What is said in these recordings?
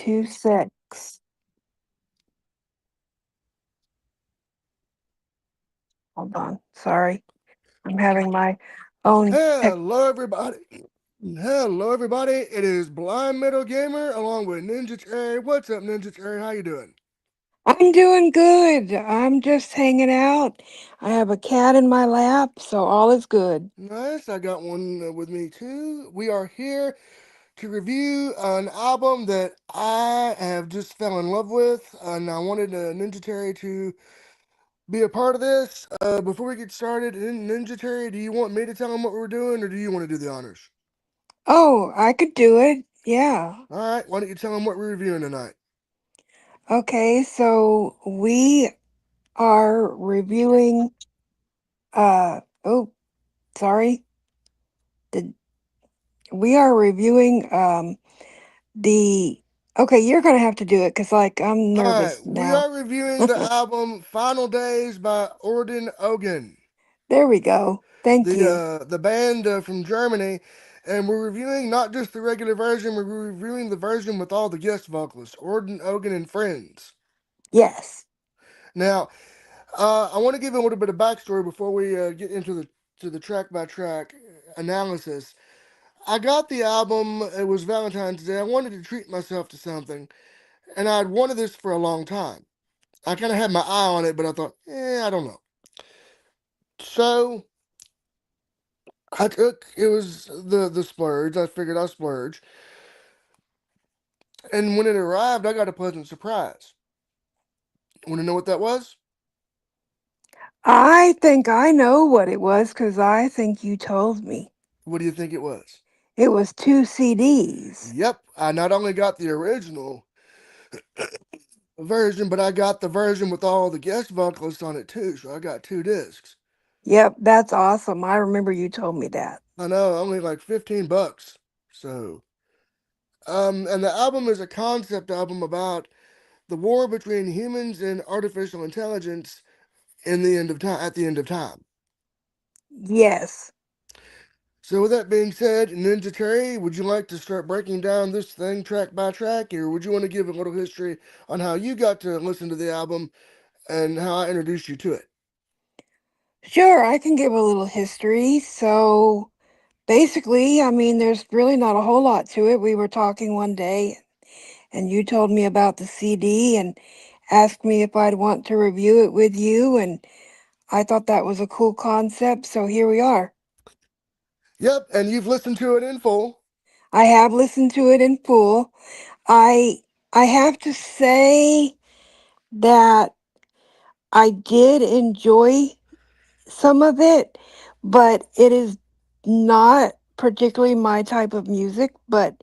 526. Hold on. Sorry. I'm having my own tech. Hello, everybody. Hello, everybody. It is Blind Metal Gamer along with Ninja Cherry. What's up, Ninja Cherry? How you doing? I'm doing good. I'm just hanging out. I have a cat in my lap, so all is good. Nice. I got one with me too. We are here to review an album that I have just fell in love with, and I wanted Ninja Cherry to be a part of this. Before we get started, Ninja Cherry, do you want me to tell them what we're doing, or do you want to do the honors? Oh, I could do it. Yeah. All right. Why don't you tell them what we're reviewing tonight? Okay, so we are reviewing oh, sorry. Did we are reviewing the okay, you're going to have to do it cuz like I'm All right, nervous we now. are reviewing the album "Final Days" by Orden Ogan, There we go. Thank you. the band from Germany, and we're reviewing not just the regular version, we're reviewing the version with all the guest vocalists, Orden Ogan and Friends. Yes. Now, I want to give a little bit of backstory before we get into the track by track analysis. I got the album. It was Valentine's Day. I wanted to treat myself to something, and I'd wanted this for a long time. I kind of had my eye on it, but I thought, I don't know. So I took it was the splurge. I figured I'll splurge, and when it arrived, I got a pleasant surprise. Want to know what that was? I think I know what it was cuz I think you told me. What do you think it was? It was two CDs. Yep, I not only got the original version, but I got the version with all the guest vocalists on it too. So I got two discs. Yep, that's awesome. I remember you told me that. I know, only like $15. So, and the album is a concept album about the war between humans and artificial intelligence in the end of time. At the end of time. Yes. So, with that being said, Ninja Terry, would you like to start breaking down this thing track by track, or would you want to give a little history on how you got to listen to the album and how I introduced you to it? Sure, I can give a little history. So basically, I mean, there's really not a whole lot to it. We were talking one day and you told me about the CD and asked me if I'd want to review it with you. And I thought that was a cool concept. So here we are. Yep, and you've listened to it in full. I have listened to it in full. I I have to say that I did enjoy some of it, but it is not particularly my type of music, but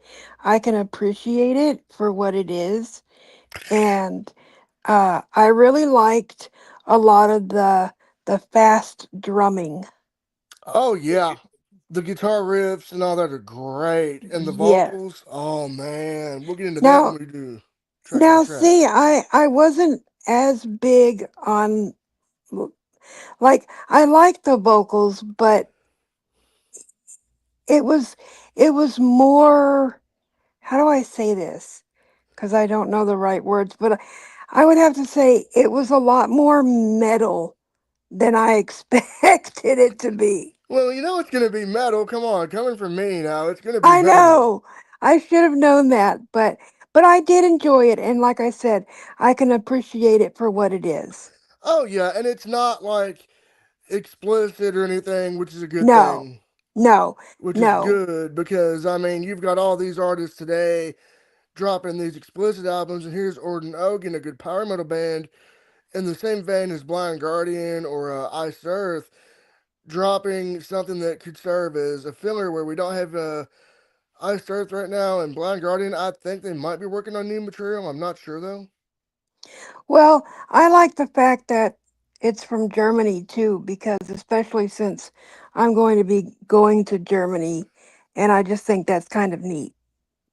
I can appreciate it for what it is. And I really liked a lot of the fast drumming. Oh, yeah. The guitar riffs and all that are great. And the Yeah. vocals, oh man. We'll get into that when Now we do track by now track. see, I wasn't as big on like I liked the vocals, but it was it was more, how do I say this? Because I don't know the right words, but I would have to say it was a lot more metal than I expected it to be. Well, you know it's going to be metal. Come on, coming from me now, it's going to be I metal. know. I should have known that, but I did enjoy it, and like I said, I can appreciate it for what it is. Oh, yeah, and it's not like explicit or anything, which is a good No, thing. no, Which is no. good because, I mean, you've got all these artists today dropping these explicit albums, and here's Orden Ogan, a good power metal band, in the same vein as Blind Guardian or Ice Earth, dropping something that could serve as a filler where we don't have Ice Earth right now and Blind Guardian. I think they might be working on new material. I'm not sure though. Well, I like the fact that it's from Germany too, because especially since I'm going to be going to Germany, and I just think that's kind of neat.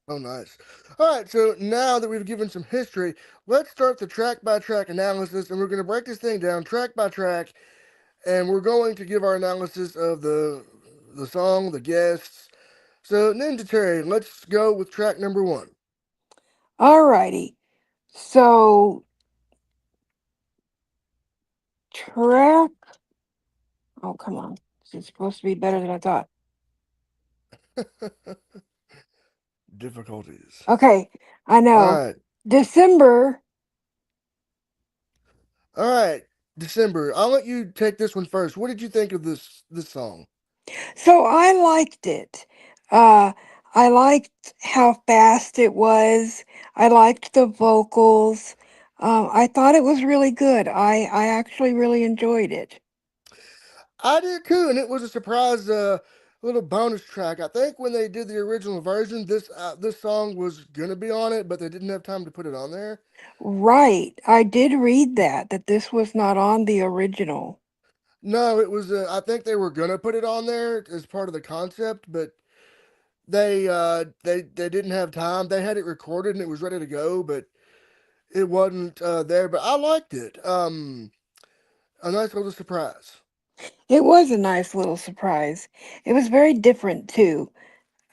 Oh, nice. All right, so now that we've given some history, let's start the track by track analysis, and we're going to break this thing down track by track, and we're going to give our analysis of the song, the guests. So, Ninja Terry, let's go with track number one. Alrighty. So track. Oh, come on. This is supposed to be better than I thought. Difficulties. Okay, I All know. right. December. All right. December. I'll let you take this one first. What did you think of this song? So I liked it. Uh, I liked how fast it was. I liked the vocals. I thought it was really good. I actually really enjoyed it. I did too, and it was a surprise little bonus track. I think when they did the original version, this song was gonna be on it, but they didn't have time to put it on there. Right. I did read that this was not on the original. No, it was. I think they were gonna put it on there as part of the concept, but they didn't have time. They had it recorded and it was ready to go, but it wasn't there. But I liked it. A nice little surprise. It was a nice little surprise. It was very different too.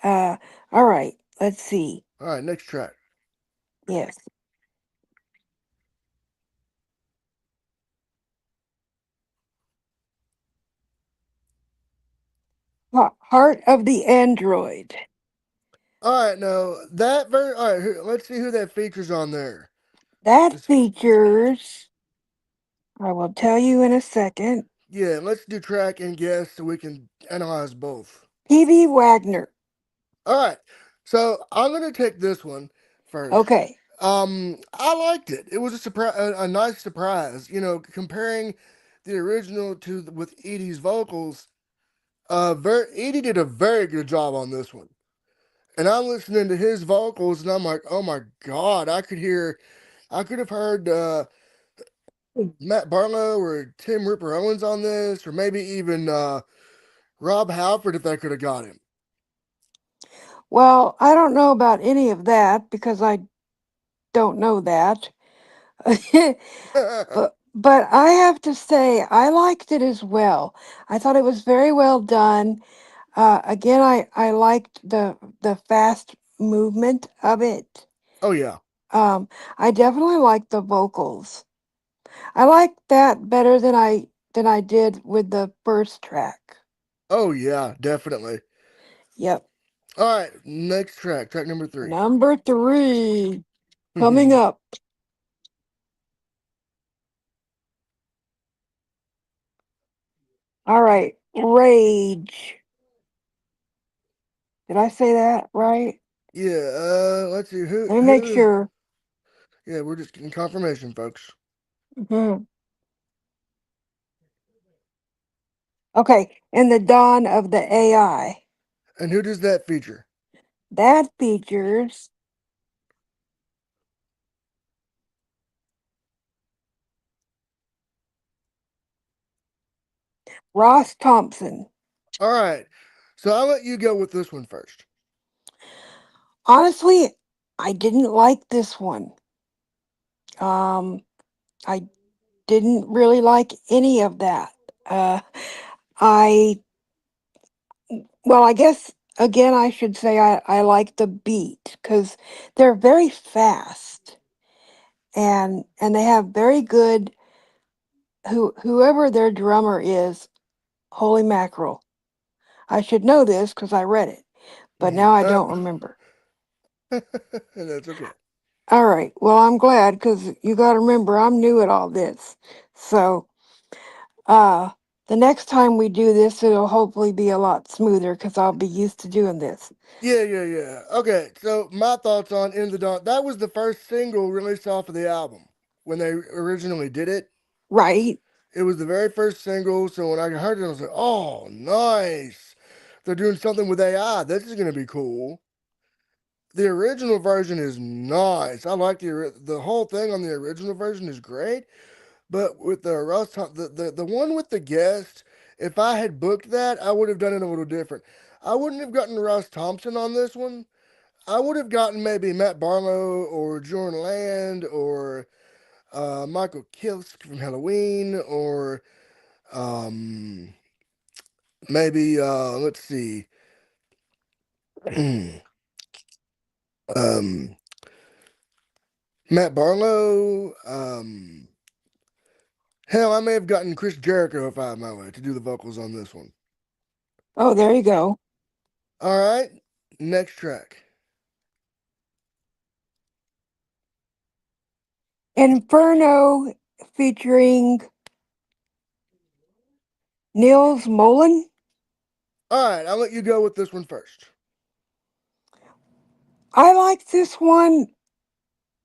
Uh, all right. Let's see. All right, next track. Yes. Heart of the Android. All right, now that very. All right, let's see who that features on there. That This, features, I will tell you in a second, yeah, let's do track and guess so we can analyze both. P.B. Wagner. All right, so I'm gonna take this one first. Okay. I liked it. It was a surprise, a nice surprise. You know, comparing the original to with Edie's vocals. Edie did a very good job on this one. And I'm listening to his vocals, and I'm like, oh my god, I could have heard Matt Barlow or Tim Ripper Owens on this, or maybe even Rob Halford if they could have got him. Well, I don't know about any of that because I don't know that. But I have to say I liked it as well. I thought it was very well done. Again, I liked the fast movement of it. Oh yeah, Um, I definitely liked the vocals. I liked that better than I did with the first track. oh yeah, definitely. Yep. All right, next track, track number three. Number three coming up. All right. Rage. Did I say that right? Yeah, let's see Let me make who. sure. Yeah, we're just getting confirmation, folks. Mhm. Okay. And the dawn of the AI. And who does that feature? That features Ross Thompson. All right, so I'll let you go with this one first. Honestly, I didn't like this one. Um, I didn't really like any of that. Uh, I Well, I guess again I should say I like the beat because they're very fast and they have very good whoever their drummer is. Holy mackerel! I should know this because I read it, but Mhm. now I don't remember. That's okay. All right. Well, I'm glad because you got to remember I'm new at all this. So, uh, the next time we do this, it'll hopefully be a lot smoother because I'll be used to doing this. Yeah, yeah, yeah. Okay, so my thoughts on In the Dawn. That was the first single released off of the album when they originally did it. Right? It was the very first single, so when I heard it, I was like, oh, nice. They're doing something with AI. This is going to be cool. The original version is nice. I like the whole thing on the original version is great. But with the the one with the guest, if I had booked that, I would have done it a little different. I wouldn't have gotten Ross Thompson on this one. I would have gotten maybe Matt Barlow or Jordan Land or Michael Kilsk from Halloween or um, maybe let's see, um, Matt Barlow. Hell, I may have gotten Chris Jericho if I had my way to do the vocals on this one. Oh, there you go. All right, next track. Inferno featuring Nils Mullen. All right, I'll let you go with this one first. I like this one.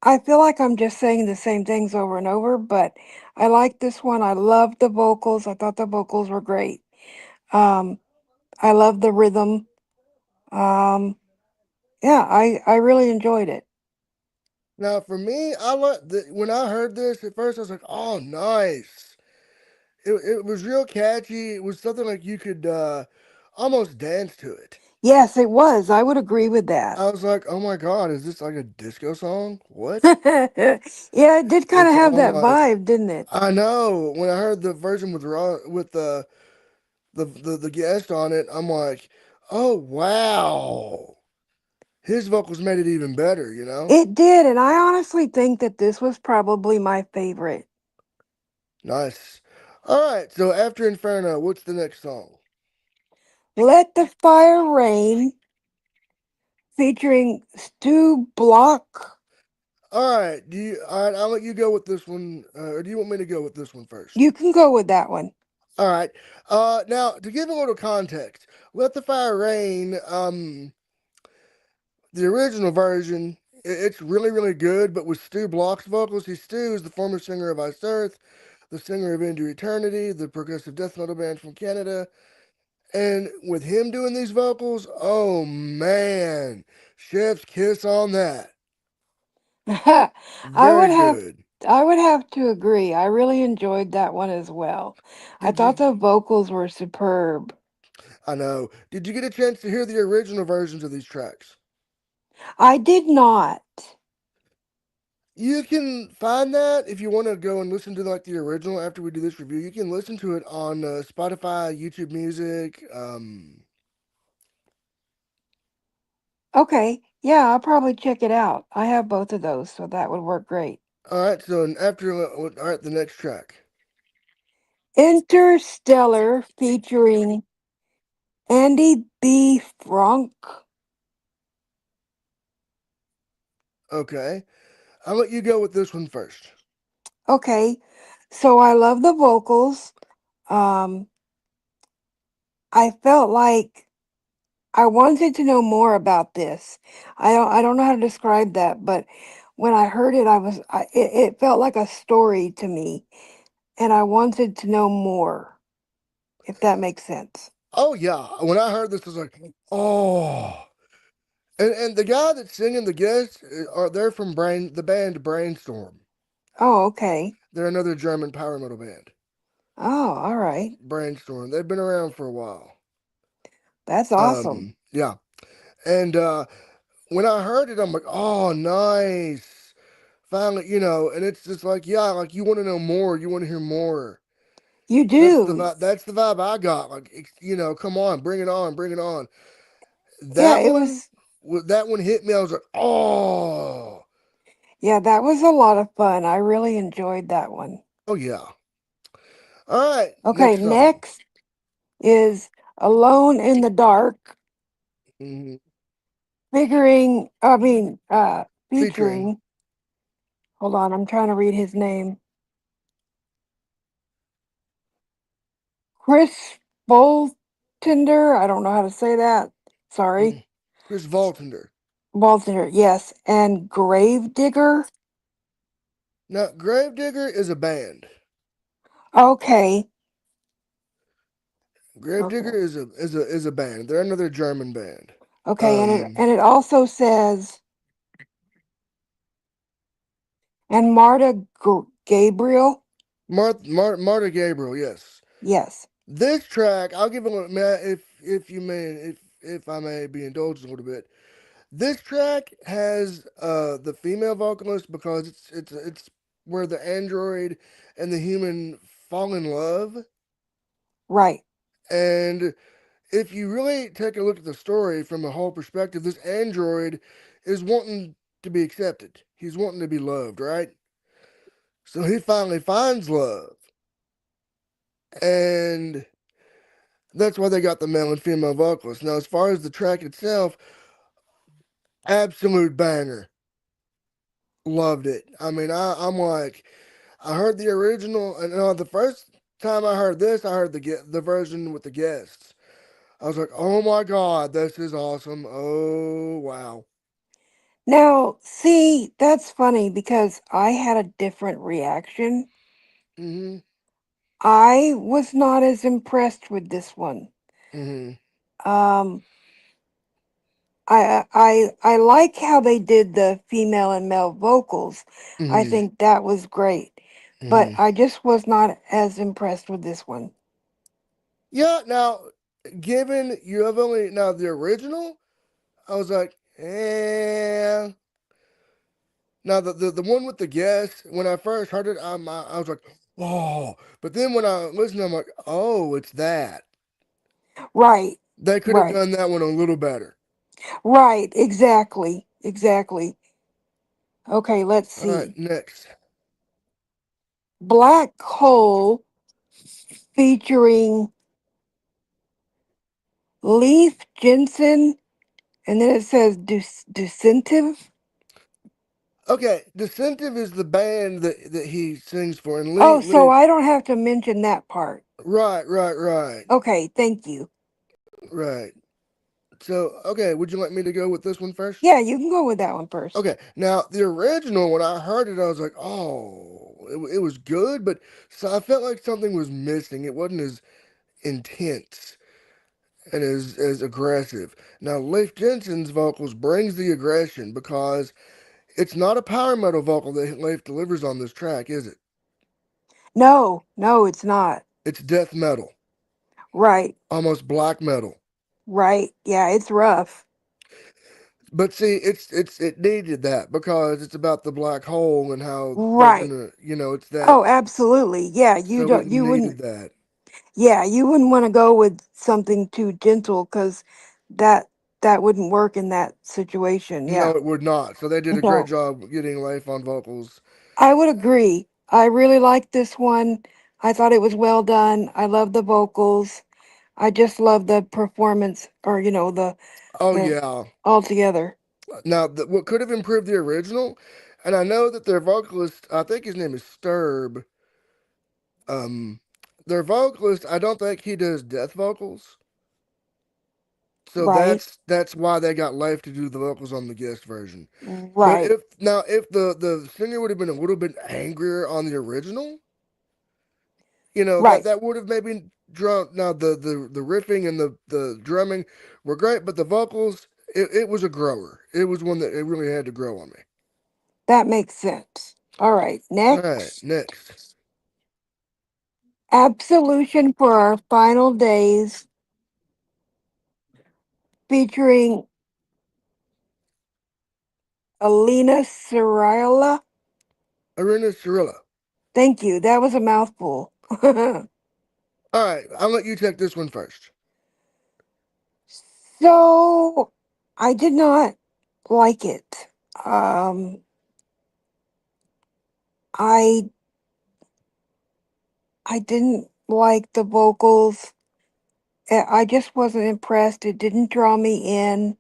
I feel like I'm just saying the same things over and over, but I like this one. I love the vocals. I thought the vocals were great. Um, I love the rhythm. Um, yeah, I really enjoyed it. Now, for me, I like when I heard this at first, I was like, "Oh, nice." It was real catchy. It was something like you could almost dance to it. Yes, it was. I would agree with that. I was like, "Oh my god, is this like a disco song? What?" Yeah, it did kind of It's have all that like, vibe, didn't it? I know. When I heard the version with with the guest on it, I'm like, "Oh wow." His vocals made it even better, you know? It did, and I honestly think that this was probably my favorite. Nice. All right, so after Inferno, what's the next song? Let the Fire Rain featuring Stu Block. All right, all right, I'll let you go with this one, or do you want me to go with this one first? You can go with that one. All right. Now to give a little context, "Let the Fire Rain," the original version, it's really, really good, but with Stu Block's vocals, Stu is the former singer of Ice Earth, the singer of Into Eternity, the progressive death metal band from Canada. And with him doing these vocals, oh man, chef's kiss on that. I Very would have good. I would have to agree. I really enjoyed that one as well. I Did thought you? the vocals were superb. I know. Did you get a chance to hear the original versions of these tracks? I did not. You can find that if you want to go and listen to like the original after we do this review. You can listen to it on Spotify, YouTube Music. Okay. Yeah, I'll probably check it out. I have both of those, so that would work great. All right, so after all right, the next track. Interstellar featuring Andy B. Frank. Okay, I'll let you go with this one first. Okay. So I love the vocals. Um, I felt like I wanted to know more about this. I don't know how to describe that, but when I heard it, it felt like a story to me, and I wanted to know more, if that makes sense. Oh yeah, when I heard this, I was like, oh. And the guy that's singing the guests are they're from the band Brainstorm. Oh, okay. They're another German power metal band. Oh, all right. Brainstorm. They've been around for a while. That's awesome. Yeah. And when I heard it, I'm like, oh, nice. Finally, and it's just like, yeah, like you want to know more, you want to hear more. You That's the do. vibe. That's the vibe I got. Like, come on, bring it on, bring it on. Yeah, That it one, was. that one hit me. I was like, oh, Yeah, that was a lot of fun. I really enjoyed that one. oh yeah. All right, Okay, next song. next is Alone in the Dark, Hmm. figuring, I mean, Featuring. featuring, hold on, I'm trying to read his name. Chris Boltender, I don't know how to say that. Sorry. Mhm. Chris Voltender. Boltender, yes. And Gravedigger. Now, Gravedigger is a band. Okay. Gravedigger Okay. is a band. They're another German band. Okay, and it Um, and it also says and Gabriel. Martha Gabriel. Yes. Yes. This track, I'll give it a if you may if I may be indulged a little bit. This track has the female vocalist because it's where the android and the human fall in love. Right. And if you really take a look at the story from a whole perspective, this android is wanting to be accepted. He's wanting to be loved, right? So he finally finds love, and that's why they got the male and female vocalists. Now, as far as the track itself, absolute banger. Loved it. I mean, I'm like, I heard the original, and the first time I heard this, I heard the version with the guests. I was like, oh my god, this is awesome. Oh wow. Now, see, that's funny because I had a different reaction. Mm-hmm. I was not as impressed with this one. Mm-hmm. Um, I like how they did the female and male vocals. I Mm-hmm. think that was great, but Mm-hmm. I just was not as impressed with this one. Yeah. Now, given you have only now the original, I was like, eh. Now the one with the guests, when I first heard it, I was like, oh. But then when I listened, I'm like, oh, it's that. Right, They could have right, done that one a little better. right. Exactly, exactly. Okay, let's All right, see. next. Black Hole featuring Leaf Jensen, and then it says Ducentive. Okay, Decentive is the band that he sings for, and Oh, so Leaf. I don't have to mention that part. Right, right, right, Okay, thank you. right. So, okay, would you like me to go with this one first? Yeah, you can go with that one first. Okay, now the original, when I heard it, I was like, oh, it was good, but so I felt like something was missing. It wasn't as intense and as aggressive. Now, Leif Jensen's vocals brings the aggression because it's not a power metal vocal that Leif delivers on this track, is it? No, no, it's not. It's death metal, Right, almost black metal. right. Yeah, it's rough. But see, it needed that because it's about the black hole and how they're Right. gonna, it's that. Oh, absolutely. Yeah, you So it don't. You needed wouldn't. that. Yeah, you wouldn't want to go with something too gentle because that that wouldn't work in that situation. No, Yeah. it would not. So they did a great No, job getting Leif on vocals. I would agree. I really liked this one. I thought it was well done. I love the vocals. I just love the performance, or Oh the yeah. all together. Now, what could have improved the original, and I know that their vocalist, I think his name is Sturb. Um, their vocalist, I don't think he does death vocals. So Right, that's why they got Leif to do the vocals on the guest version. But right, if the singer would have been a little bit angrier on the original, right. that would have maybe drum. Now the riffing and the drumming were great, but the vocals, it was a grower. It was one that it really had to grow on me. That makes sense. All right, All right, next. next. Absolution for Our Final Days featuring Alina Cirilla. Arena Cirilla. Thank you. That was a mouthful. All right, I'll let you take this one first. So I did not like it. Um, I I didn't like the vocals. I just wasn't impressed. It didn't draw me in.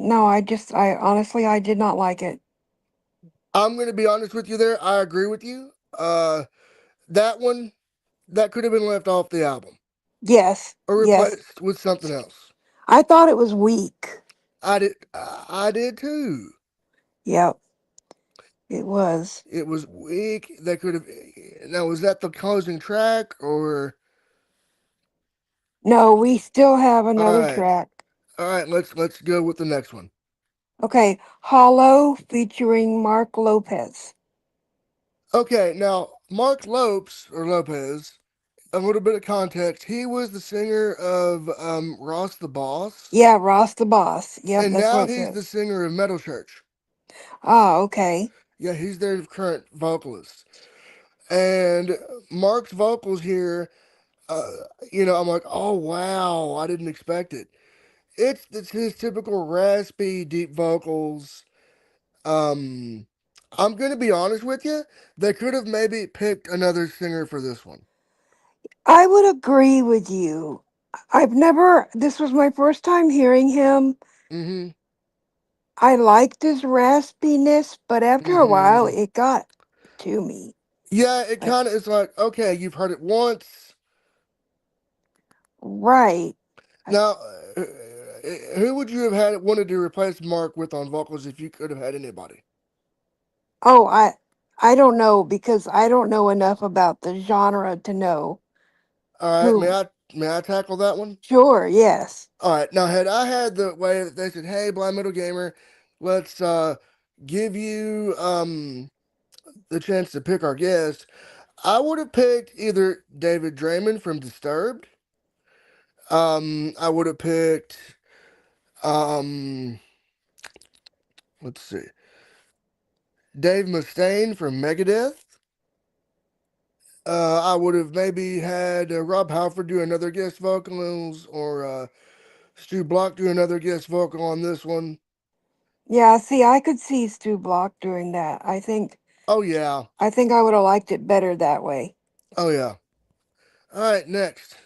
No, I honestly, I did not like it. I'm gonna be honest with you there. I agree with you. That one that could have been left off the album Yes, or yes. replaced with something else. I thought it was weak. I did too. Yep, it was. It was weak. They could have. Now, was that the closing track or? No, we still have All another right, track. all right. Let's go with the next one. Okay, Hollow featuring Mark Lopez. Okay, now Mark Lopes or Lopez. A little bit of context. He was the singer of Ross the Boss, Yeah, Ross the Boss. Yep, and that's what now it he's the says. singer of Metal Church. Ah, okay. Yeah, he's their current vocalist. And Mark's vocals here, uh, I'm like, oh wow, I didn't expect it. It's his typical raspy, deep vocals. Um, I'm gonna be honest with you. They could have maybe picked another singer for this one. I would agree with you. This was my first time hearing him. Mm-hmm. I liked his raspiness, but after a while Mm-hmm. it got to me. Yeah, it Like, kind of is like, okay, you've heard it once. right. I, Now, who would you have had wanted to replace Mark with on vocals if you could have had anybody? oh, I don't know because I don't know enough about the genre to know All right, who. may I tackle that one? Sure, yes. All right, now had I had the way that they said, "Hey, Blind Metal Gamer, let's give you the chance to pick our guest," I would have picked either David Draymond from Disturbed. I would have picked um, let's see, Dave Mustaine from Megadeth. I would have maybe had Rob Halford do another guest vocals, or Stu Block do another guest vocal on this one. Yeah, see, I could see Stu Block doing that. Oh yeah, I think I would have liked it better that way. oh yeah. All right, next.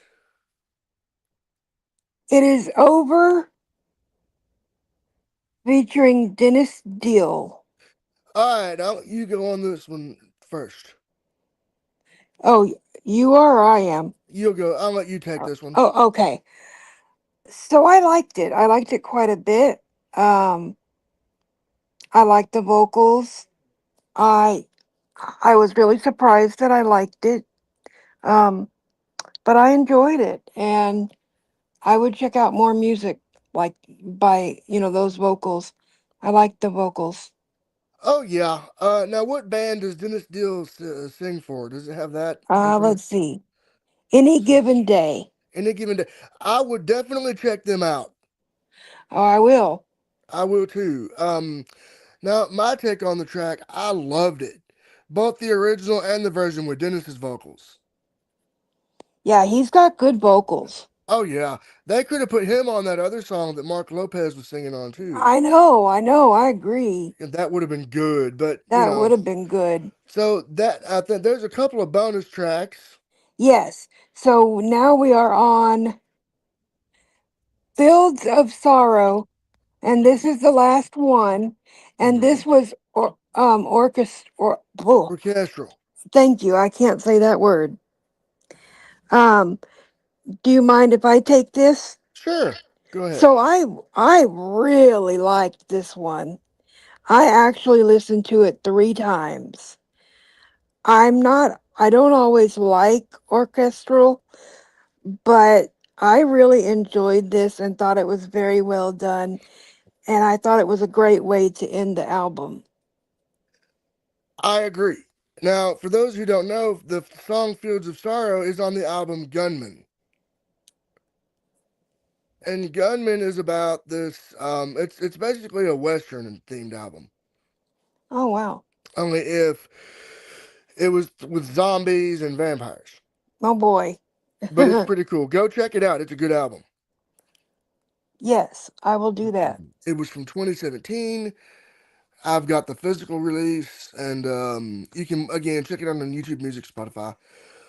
It is over featuring Dennis Deal. All right, you go on this one first. Oh, you are or I am. You'll go. I'll let you take this one. Oh, okay. So I liked it. I liked it quite a bit. Um, I liked the vocals. I I was really surprised that I liked it. Um, but I enjoyed it, and I would check out more music like by those vocals. I liked the vocals. Oh yeah. Now what band does Dennis Deal sing for? Does it have that Let's information? see. Any given day. Any given day, I would definitely check them out. Oh, I will. I will too. Now my take on the track, I loved it, both the original and the version with Dennis's vocals. Yeah, he's got good vocals. Oh yeah, they could have put him on that other song that Mark Lopez was singing on too, I know, I agree. and that would have been good. But you That would know, have been good. so that I think there's a couple of bonus tracks. Yes. So now we are on Fields of Sorrow, and this is the last one. And Mm-hmm. this was orchestra. Orchestral. Thank you. I can't say that word. Um, do you mind if I take this? Sure, go ahead. So I really liked this one. I actually listened to it 3 times. I don't always like orchestral, but I really enjoyed this and thought it was very well done. And I thought it was a great way to end the album. I agree. Now, for those who don't know, the song "Fields of Sorrow" is on the album "Gunman," and "Gunman" is about this. It's basically a western themed album. Oh, wow. Only if it was with zombies and vampires. Oh, boy. But it's pretty cool. Go check it out. It's a good album. Yes, I will do that. It was from 2017. I've got the physical release, and you can again check it out on YouTube Music, Spotify.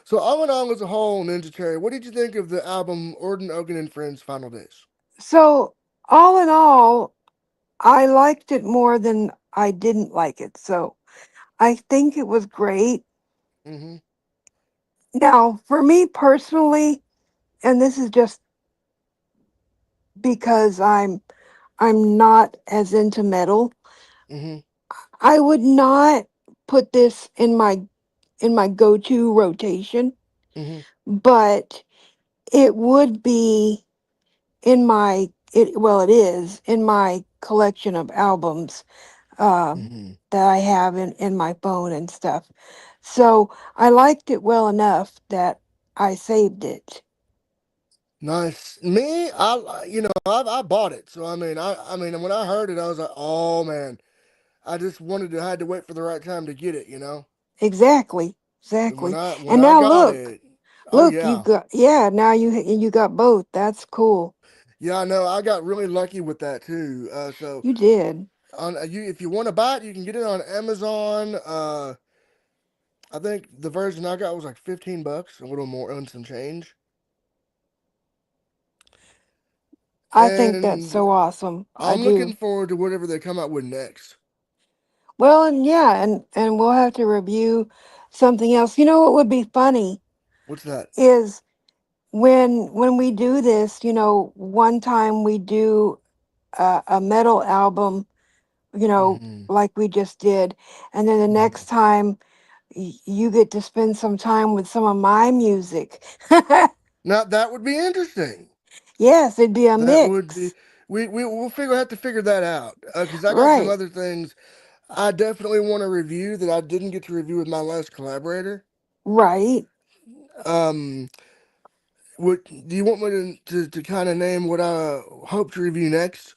So all in all, as a whole, Ninja Terry, what did you think of the album Orden Ogan and Friends Final Days? So, all in all, I liked it more than I didn't like it. So, I think it was great. Mm-hmm. Now, for me personally, and this is just because I'm not as into metal, Mm-hmm. I would not put this in my go-to rotation, Mm-hmm. but it would be in my it well it is in my collection of albums Mm-hmm. that I have in my phone and stuff. So I liked it well enough that I saved it. Nice. Me, I bought it. So I mean, when I heard it, I was like, oh man, I just had to wait for the right time to get it. Exactly. And when Exactly. when And I now got look. it, oh Look, you yeah, got yeah, now you got both. That's cool. yeah, I know I got really lucky with that too. So You did. On you, if you want to buy it, you can get it on Amazon. I think the version I got was like $15, a little more on some change. I think that's And so awesome. I I'm looking do. forward to whatever they come out with next. Well, and yeah, and we'll have to review something else. You know what would be funny What's that? is when we do this. One time we do a metal album. Hmm. Like we just did, and then the next Hmm. time you get to spend some time with some of my music. Now that would be interesting. Yes, it'd be a That would be mix. we'll have to figure that out because I got some Right, other things I definitely want to review that I didn't get to review with my last collaborator. right. Um, what do you want me to kind of name what I hope to review next?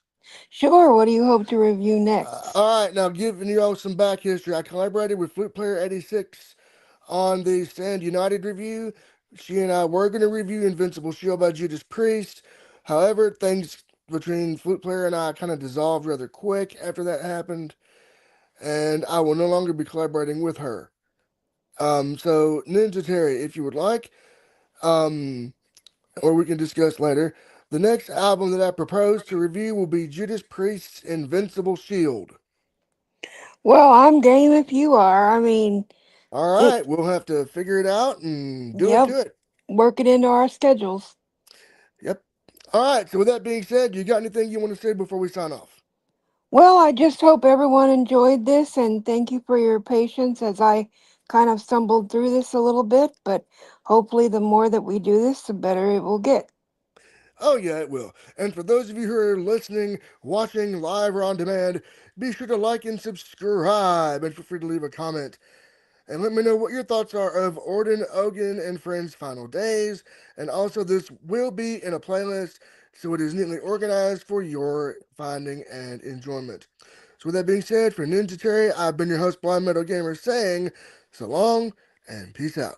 Sure. What do you hope to review next? All right, now giving you all some back history. I collaborated with Flute Player 86 on the Stand United review. She and I were going to review Invincible Shield by Judas Priest. However, things between Flute Player and I kind of dissolved rather quick after that happened, and I will no longer be collaborating with her. So Ninja Terry, if you would like, um, or we can discuss later. The next album that I propose to review will be Judas Priest's Invincible Shield. Well, I'm game if you are. I mean, All it. right, we'll have to figure it out and do it Yep. to it. Work it into our schedules. Yep. All right, so with that being said, you got anything you want to say before we sign off? Well, I just hope everyone enjoyed this, and thank you for your patience as I kind of stumbled through this a little bit. But hopefully, the more that we do this, the better it will get. Oh, yeah, it will. And for those of you who are listening, watching live or on demand, be sure to like and subscribe and feel free to leave a comment. And let me know what your thoughts are of Orden Ogan and Friends' final days. And also, this will be in a playlist, so it is neatly organized for your finding and enjoyment. So, with that being said, for Ninja Terry, I've been your host, Blind Metal Gamer, saying so long and peace out.